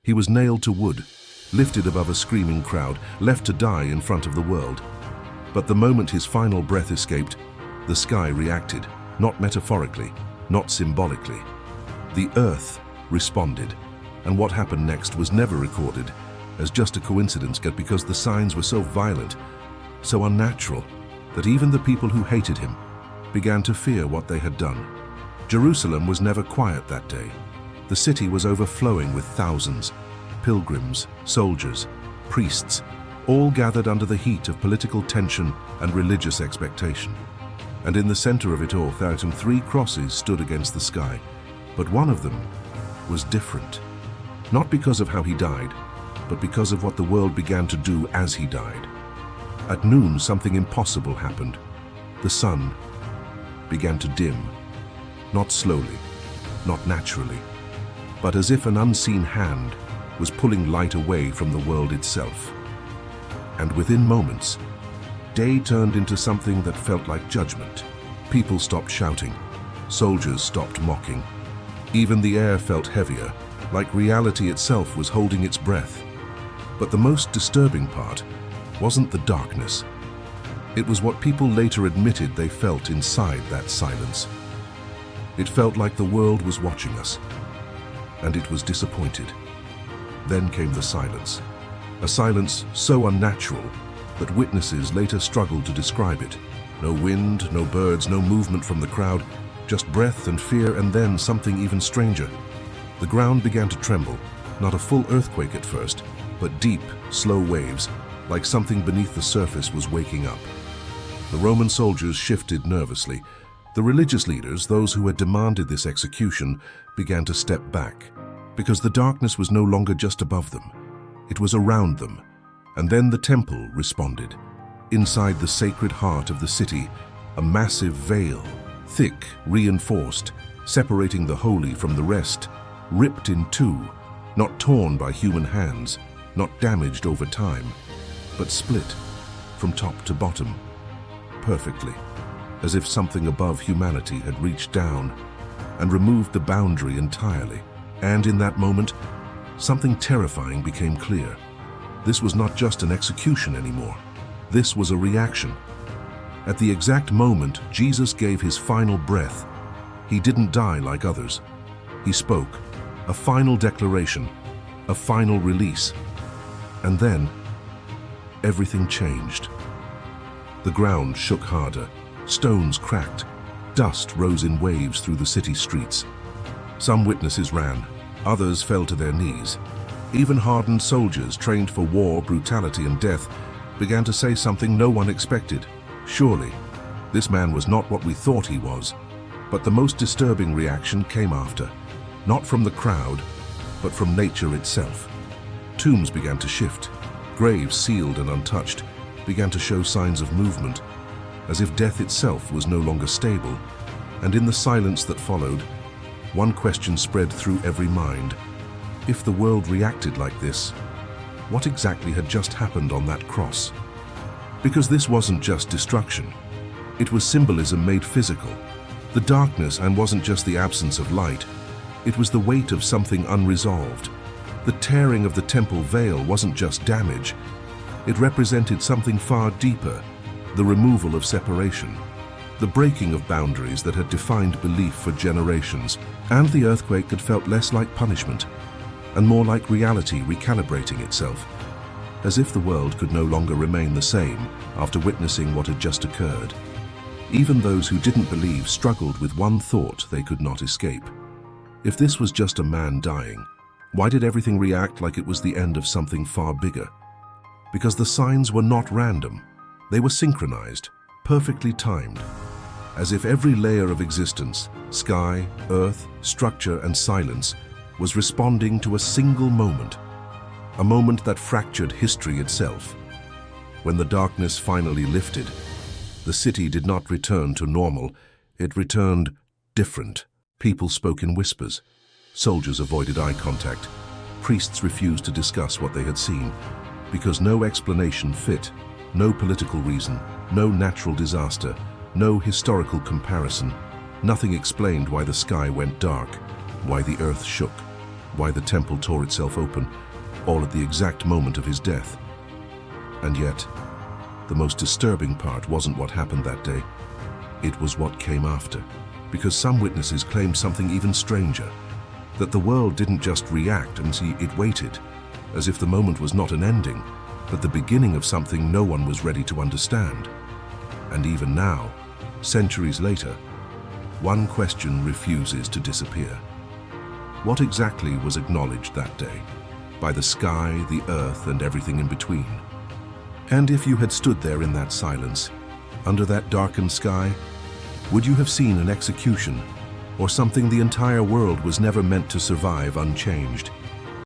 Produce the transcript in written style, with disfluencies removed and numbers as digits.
He was nailed to wood, lifted above a screaming crowd, left to die in front of the world. But the moment his final breath escaped, the sky reacted, not metaphorically, not symbolically. The earth responded, and what happened next was never recorded as just a coincidence, because the signs were so violent, so unnatural, that even the people who hated him began to fear what they had done. Jerusalem was never quiet that day. The city was overflowing with thousands, pilgrims, soldiers, priests, all gathered under the heat of political tension and religious expectation. And in the center of it all, 3 crosses stood against the sky, but one of them was different. Not because of how he died, but because of what the world began to do as he died. At noon, something impossible happened. The sun began to dim, not slowly, not naturally, but as if an unseen hand was pulling light away from the world itself. And within moments, day turned into something that felt like judgment. People stopped shouting, soldiers stopped mocking. Even the air felt heavier, like reality itself was holding its breath. But the most disturbing part wasn't the darkness. It was what people later admitted they felt inside that silence. It felt like the world was watching us, and it was disappointed. Then came the silence, a silence so unnatural that witnesses later struggled to describe it. No wind, no birds, no movement from the crowd, just breath and fear, and then something even stranger. The ground began to tremble, not a full earthquake at first, but deep, slow waves, like something beneath the surface was waking up. The Roman soldiers shifted nervously. The religious leaders, those who had demanded this execution, began to step back, because the darkness was no longer just above them. It was around them. And then the temple responded. Inside the sacred heart of the city, a massive veil, thick, reinforced, separating the holy from the rest, ripped in two, not torn by human hands, not damaged over time, but split from top to bottom, perfectly, as if something above humanity had reached down and removed the boundary entirely. And in that moment, something terrifying became clear. This was not just an execution anymore. This was a reaction. At the exact moment Jesus gave his final breath, he didn't die like others. He spoke, a final declaration, a final release. And then, everything changed. The ground shook harder, stones cracked, dust rose in waves through the city streets. Some witnesses ran, others fell to their knees. Even hardened soldiers trained for war, brutality, and death began to say something no one expected. Surely, this man was not what we thought he was. But the most disturbing reaction came after, not from the crowd, but from nature itself. Tombs began to shift. Graves, sealed and untouched, began to show signs of movement, as if death itself was no longer stable. And in the silence that followed, one question spread through every mind. If the world reacted like this, what exactly had just happened on that cross? Because this wasn't just destruction. It was symbolism made physical. The darkness and wasn't just the absence of light. It was the weight of something unresolved. The tearing of the temple veil wasn't just damage. It represented something far deeper, the removal of separation, the breaking of boundaries that had defined belief for generations. And the earthquake had felt less like punishment and more like reality recalibrating itself, as if the world could no longer remain the same after witnessing what had just occurred. Even those who didn't believe struggled with one thought they could not escape. If this was just a man dying, why did everything react like it was the end of something far bigger? Because the signs were not random. They were synchronized, perfectly timed, as if every layer of existence, sky, earth, structure, and silence, was responding to a single moment, a moment that fractured history itself. When the darkness finally lifted, the city did not return to normal. It returned different. People spoke in whispers. Soldiers avoided eye contact. Priests refused to discuss what they had seen, because no explanation fit, no political reason, no natural disaster, no historical comparison. Nothing explained why the sky went dark, why the earth shook, why the temple tore itself open, all at the exact moment of his death. And yet, the most disturbing part wasn't what happened that day. It was what came after, because some witnesses claimed something even stranger, that the world didn't just react and it waited, as if the moment was not an ending, but the beginning of something no one was ready to understand. And even now, centuries later, one question refuses to disappear. What exactly was acknowledged that day, by the sky, the earth, and everything in between? And if you had stood there in that silence, under that darkened sky, would you have seen an execution, or something the entire world was never meant to survive unchanged?